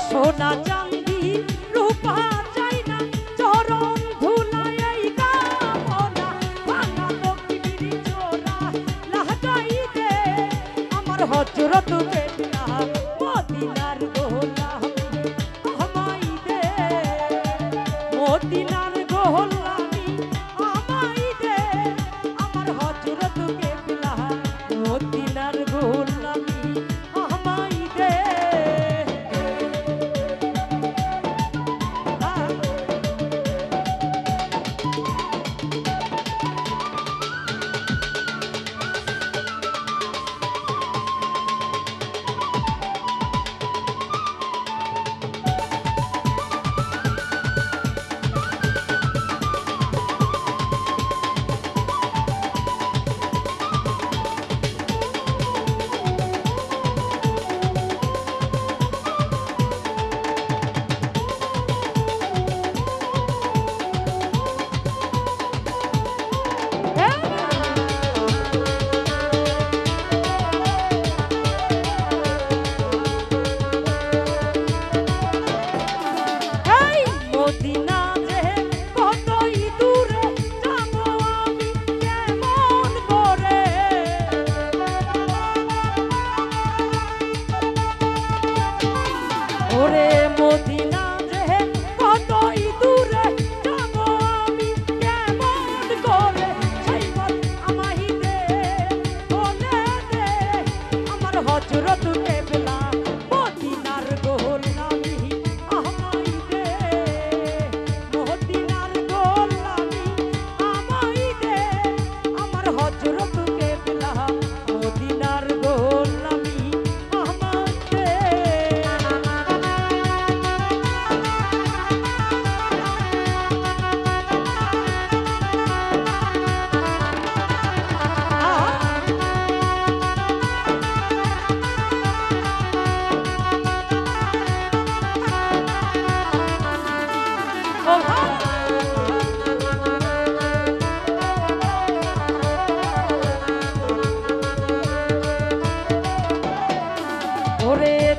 সোনা চাঁদি রূপা চাই না চরণ ধুলায় এই কামনা ভাঙা লক্ষ্মীর চোরা লাগাই দে আমার হযরত বেলা মদিনার গোলামি আমাই দে মদিনার গোলামি আমাই দে আমার হযরত বেলা মদিনার গোলামি আমাই দে।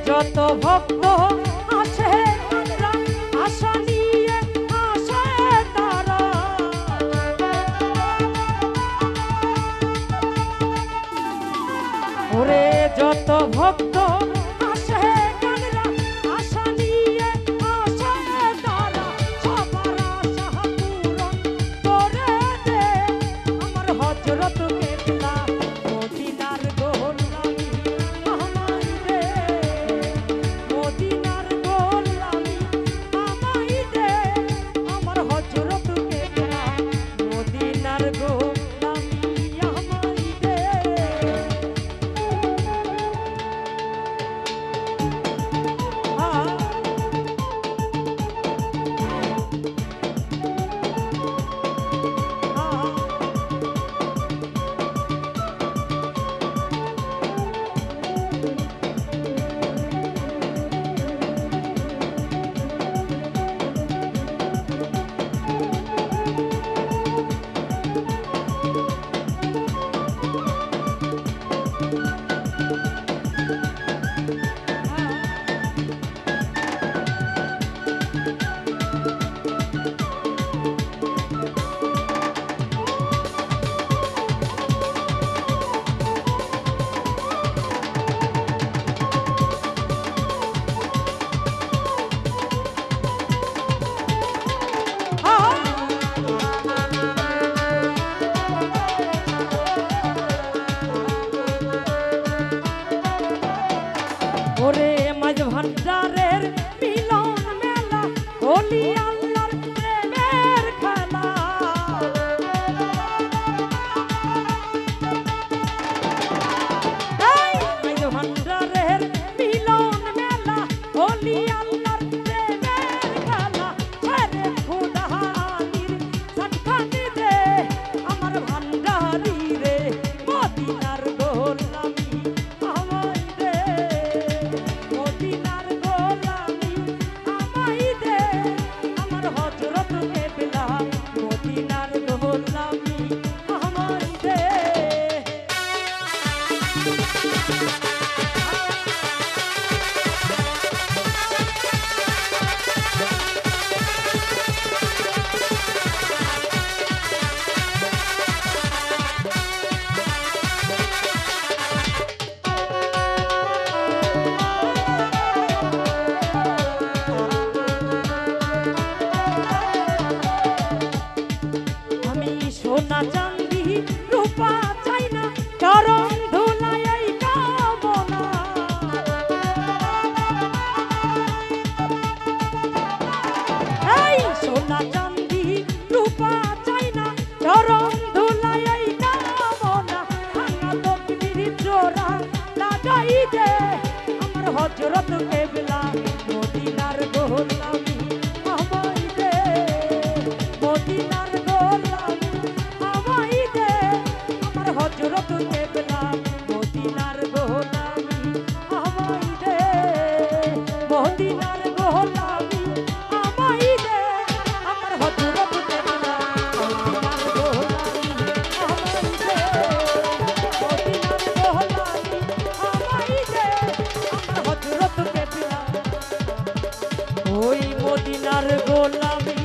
যত ভক্ত আসে আশা নিয়ে আসে তারা ওরে যত ভক্ত আসে আশা নিয়ে আসে তারা সবার আশা পূরণ করে দে আমার হযরত কেবলা মদিনার গোলামি আমাই দে মদিনার গোলামি আমাই ভান্ডারের মিলন মেলা ওলি আল্লাহর প্রেমের খেলা এই মাইজ ভান্ডারের মিলন মেলা ওলি আল্লাহর প্রেমের খেলা আরে খুদানির সাতখানি দে আমার ভান্ডারি রে মদিনার গোলামি আমায় দে মদিনার গোলামি আমায় দে আমার হযরত কেবলা মদিনার গোলামি আমায় দে সোনা চাঁদি রূপা চাই না চরণ ধুলায় এই কামনা এই সোনা চাঁদি রূপা চাই না চরণ ধুলায় এই কামনা ভাঙা তকদির জোড়া লাগাই দে আমার হযরত কেবলা মদিনার গোলামি আমায় দে মদিনার হযরত কেবলা মদিনার গোলামি আমায় দে মদিনার গোলামি আমায় দে আমার হযরত কেবলা মদিনার গোলামি আমায় দে মদিনার গোলামি আমায় দে আমার হযরত কেবলা ওই মদিনার গোলামি